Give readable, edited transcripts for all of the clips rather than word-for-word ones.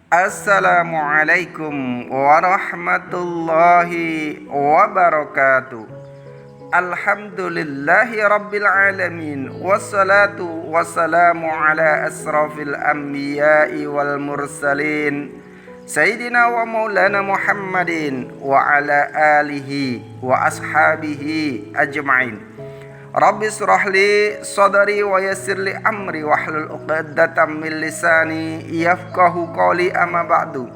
Assalamualaikum warahmatullahi wabarakatuh. Alhamdulillahi rabbil alamin. Wassalatu wassalamu ala asrafil anbiya'i wal mursalin Sayyidina wa maulana Muhammadin wa ala alihi wa ashabihi ajma'in. Rabbi shrah li sadri wa yassir li amri wahlul 'uqdatam min lisani yafqahu qawli, amma ba'du.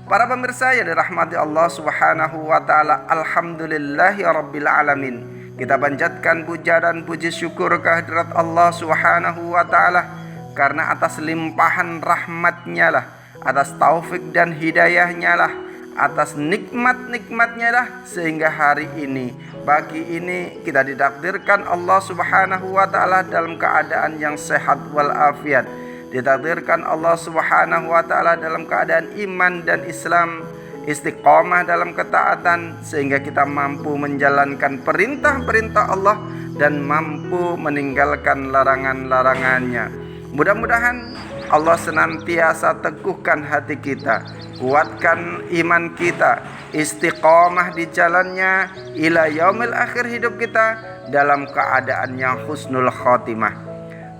Para pemirsa yang dirahmati Allah Subhanahu wa taala, alhamdulillahi rabbil alamin. Kita panjatkan puja dan puji syukur kehadirat Allah Subhanahu wa taala karena atas limpahan rahmatnya lah, atas taufik dan hidayahnya lah, atas nikmat-nikmatnya lah, sehingga hari ini, pagi ini kita ditakdirkan Allah Subhanahu wa taala dalam keadaan yang sehat walafiat. Ditakdirkan Allah Subhanahu wa taala dalam keadaan iman dan Islam, istiqomah dalam ketaatan, sehingga kita mampu menjalankan perintah-perintah Allah dan mampu meninggalkan larangan-larangannya. Mudah-mudahan Allah senantiasa teguhkan hati kita, kuatkan iman kita, istiqomah di jalannya ila yaumil akhir hidup kita dalam keadaan yang husnul khotimah.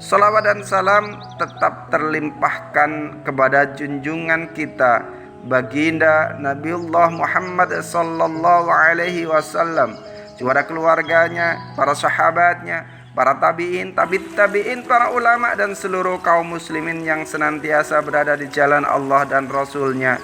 Salawat dan salam tetap terlimpahkan kepada junjungan kita baginda Nabiullah Muhammad sallallahu alaihi wasallam, kepada keluarganya, para sahabatnya, para tabi'in, tabi'in, para ulama dan seluruh kaum muslimin yang senantiasa berada di jalan Allah dan Rasulnya.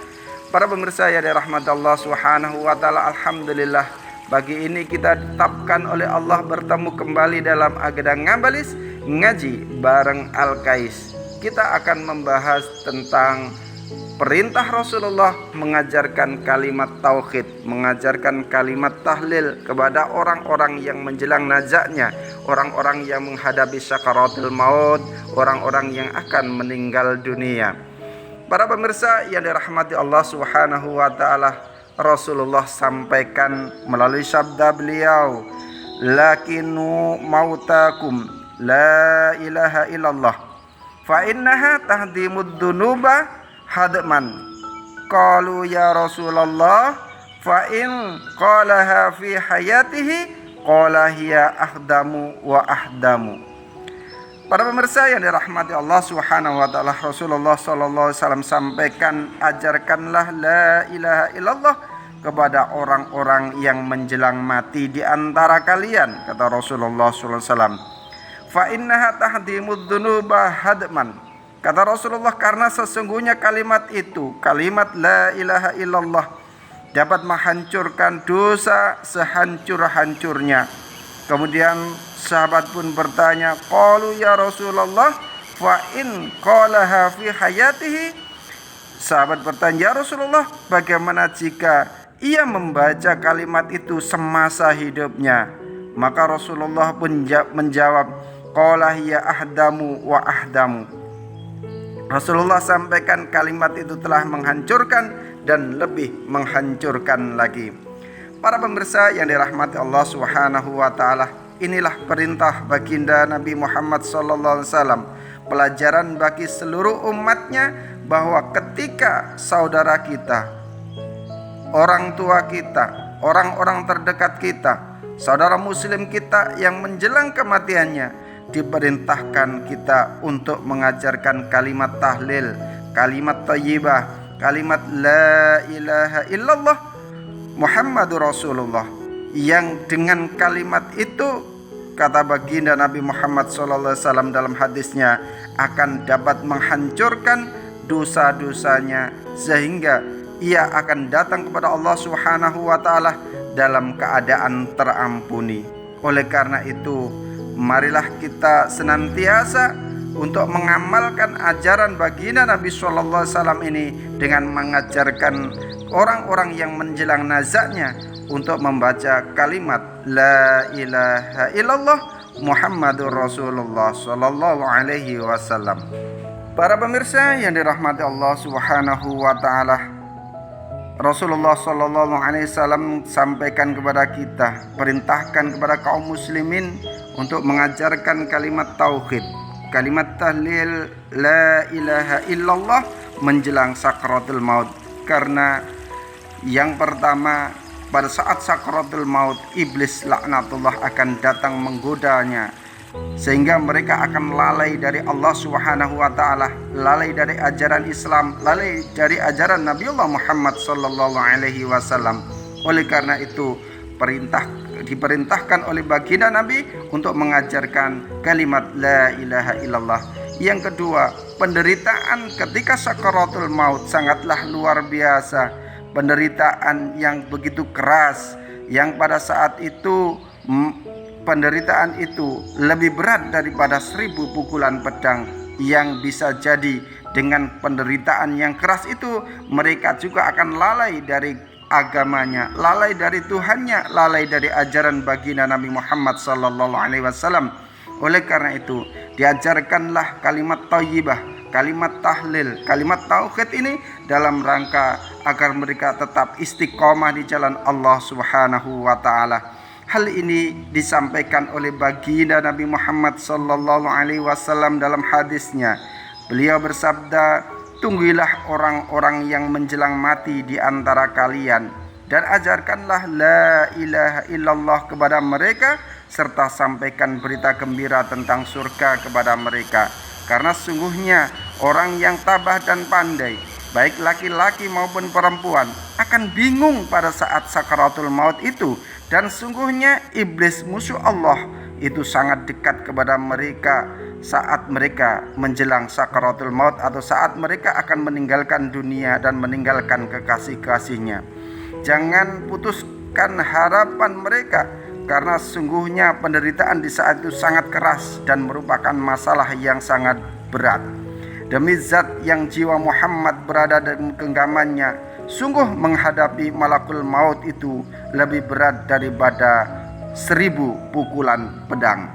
Para pemirsa yang dirahmati Allah Subhanahu wa taala, alhamdulillah, pagi ini kita ditetapkan oleh Allah bertemu kembali dalam agenda Ngabalis ngaji bareng Al-Kais. Kita akan membahas tentang perintah Rasulullah mengajarkan kalimat tauhid, mengajarkan kalimat tahlil kepada orang-orang yang menjelang najaknya, orang-orang yang menghadapi syakaratul maut, orang-orang yang akan meninggal dunia. Para pemirsa yang dirahmati Allah Subhanahu wa taala, Rasulullah sampaikan melalui sabda beliau, "Lakinu mautakum la ilaha illallah fa innaha tahdimud dunuba hadman." Qalu ya Rasulullah fa in qalaha fi hayatihi qala hiya ahdamu wa ahdamu. Para pemirsa yang dirahmati Allah Subhanahu wa taala, Rasulullah sallallahu alaihi wasallam sampaikan, ajarkanlah la ilaha illallah kepada orang-orang yang menjelang mati di antara kalian, kata Rasulullah sallallahu alaihi wasallam. Fa innaha tahdimud dzunuba hadman. Kata Rasulullah, karena sesungguhnya kalimat itu, kalimat la ilaha illallah, dapat menghancurkan dosa sehancur-hancurnya. Kemudian sahabat pun bertanya, qalu ya Rasulullah fa in qalaha fi hayatihi. Sahabat bertanya, ya Rasulullah, bagaimana jika ia membaca kalimat itu semasa hidupnya? Maka Rasulullah pun menjawab, qala hiya ahdamu wa ahdamu. Rasulullah sampaikan kalimat itu telah menghancurkan dan lebih menghancurkan lagi. Para pemirsa yang dirahmati Allah Subhanahu wa taala, inilah perintah baginda Nabi Muhammad sallallahu alaihi wasallam, pelajaran bagi seluruh umatnya bahwa ketika saudara kita, orang tua kita, orang-orang terdekat kita, saudara muslim kita yang menjelang kematiannya, diperintahkan kita untuk mengajarkan kalimat tahlil, kalimat thayyibah, kalimat la ilaha illallah Muhammadur Rasulullah, yang dengan kalimat itu, kata baginda Nabi Muhammad SAW dalam hadisnya, akan dapat menghancurkan dosa-dosanya sehingga ia akan datang kepada Allah Subhanahu wa taala dalam keadaan terampuni. Oleh karena itu, marilah kita senantiasa untuk mengamalkan ajaran baginda Nabi sallallahu alaihi wasallam ini dengan mengajarkan orang-orang yang menjelang nazaknya untuk membaca kalimat la ilaha illallah Muhammadur Rasulullah sallallahu alaihi wasallam. Para pemirsa yang dirahmati Allah Subhanahu wa taala, Rasulullah sallallahu alaihi wasallam sampaikan kepada kita, perintahkan kepada kaum muslimin untuk mengajarkan kalimat tauhid, kalimat tahlil la ilaha illallah menjelang sakaratul maut. Karena yang pertama, pada saat sakaratul maut, iblis laknatullah akan datang menggodanya, sehingga mereka akan lalai dari Allah Subhanahu wa taala, lalai dari ajaran Islam, lalai dari ajaran Nabiullah Muhammad sallallahu alaihi wasallam. Oleh karena itu, diperintahkan oleh baginda Nabi untuk mengajarkan kalimat la ilaha illallah. Yang kedua, penderitaan ketika sakaratul maut sangatlah luar biasa. Penderitaan yang begitu keras, yang pada saat itu penderitaan itu lebih berat daripada 1000 pukulan pedang. Yang bisa jadi dengan penderitaan yang keras itu, mereka juga akan lalai dari agamanya, lalai dari Tuhannya, lalai dari ajaran baginda Nabi Muhammad sallallahu alaihi wasallam. Oleh karena itu, diajarkanlah kalimat thayyibah, kalimat tahlil, kalimat tauhid ini dalam rangka agar mereka tetap istiqomah di jalan Allah Subhanahu wa taala. Hal ini disampaikan oleh baginda Nabi Muhammad sallallahu alaihi wasallam dalam hadisnya. Beliau bersabda, "Tungguilah orang-orang yang menjelang mati di antara kalian, dan ajarkanlah la ilaha illallah kepada mereka, serta sampaikan berita gembira tentang surga kepada mereka. Karena sungguhnya orang yang tabah dan pandai, baik laki-laki maupun perempuan, akan bingung pada saat sakaratul maut itu. Dan sungguhnya iblis musuh Allah itu sangat dekat kepada mereka saat mereka menjelang sakaratul maut, atau saat mereka akan meninggalkan dunia dan meninggalkan kekasih-kasihnya. Jangan putuskan harapan mereka, karena sungguhnya penderitaan di saat itu sangat keras dan merupakan masalah yang sangat berat. Demi zat yang jiwa Muhammad berada dalam genggamannya, sungguh menghadapi malakul maut itu lebih berat daripada 1000 pukulan pedang."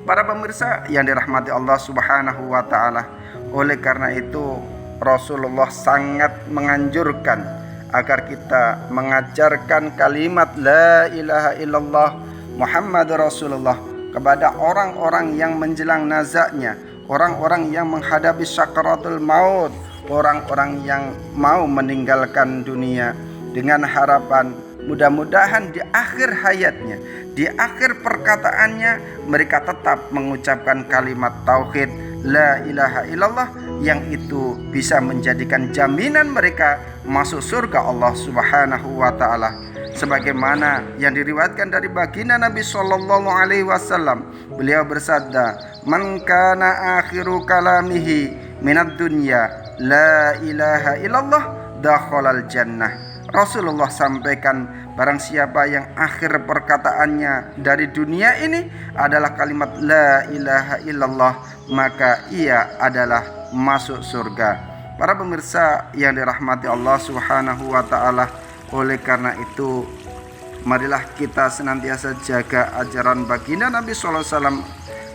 Para pemirsa yang dirahmati Allah Subhanahu wa taala, oleh karena itu Rasulullah sangat menganjurkan agar kita mengajarkan kalimat la ilaha illallah Muhammad Rasulullah kepada orang-orang yang menjelang nazaknya, orang-orang yang menghadapi sakaratul maut, orang-orang yang mau meninggalkan dunia, dengan harapan mudah-mudahan di akhir hayatnya, di akhir perkataannya, mereka tetap mengucapkan kalimat tauhid la ilaha illallah, yang itu bisa menjadikan jaminan mereka masuk surga Allah Subhanahu wa taala. Sebagaimana yang diriwayatkan dari baginda Nabi sallallahu alaihi wasallam, beliau bersabda, "Man kana akhiru kalamihi minad dunya la ilaha illallah dakhalal jannah." Rasulullah sampaikan, barang siapa yang akhir perkataannya dari dunia ini adalah kalimat la ilaha illallah, maka ia adalah masuk surga. Para pemirsa yang dirahmati Allah Subhanahu wa taala, oleh karena itu marilah kita senantiasa jaga ajaran baginda Nabi sallallahu alaihi wasallam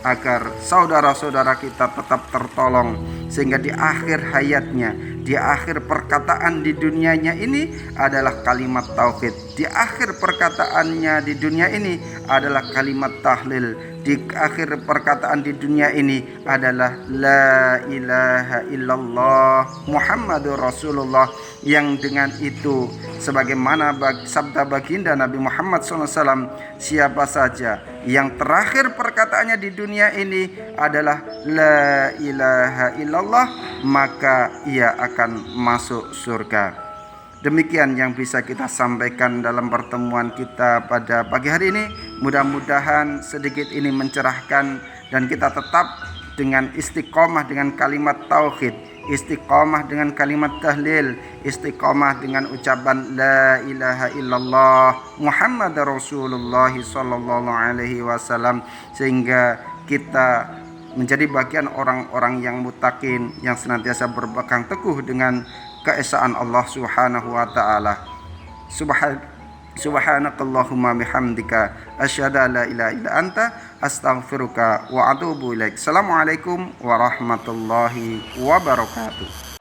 agar saudara-saudara kita tetap tertolong, sehingga di akhir hayatnya, di akhir perkataan di dunianya ini adalah kalimat tauhid, di akhir perkataannya di dunia ini adalah kalimat tahlil, di akhir perkataan di dunia ini adalah la ilaha illallah Muhammadur Rasulullah, yang dengan itu sebagaimana sabda baginda Nabi Muhammad SAW, siapa saja yang terakhir perkataannya di dunia ini adalah la ilaha illallah, maka ia akan masuk surga. Demikian yang bisa kita sampaikan dalam pertemuan kita pada pagi hari ini. Mudah-mudahan sedikit ini mencerahkan dan kita tetap dengan istiqomah dengan kalimat tauhid, istiqomah dengan kalimat tahlil, istiqomah dengan ucapan la ilaha illallah Muhammad Rasulullah sallallahu alaihi wasallam, sehingga kita menjadi bagian orang-orang yang muttaqin, yang senantiasa berpegang teguh dengan keesaan Allah Subhanahu wa taala. Subhanakallahumma bihamdika asyhadu an la ilaha illa anta astaghfiruka wa atubu ilaik. Assalamualaikum warahmatullahi wabarakatuh.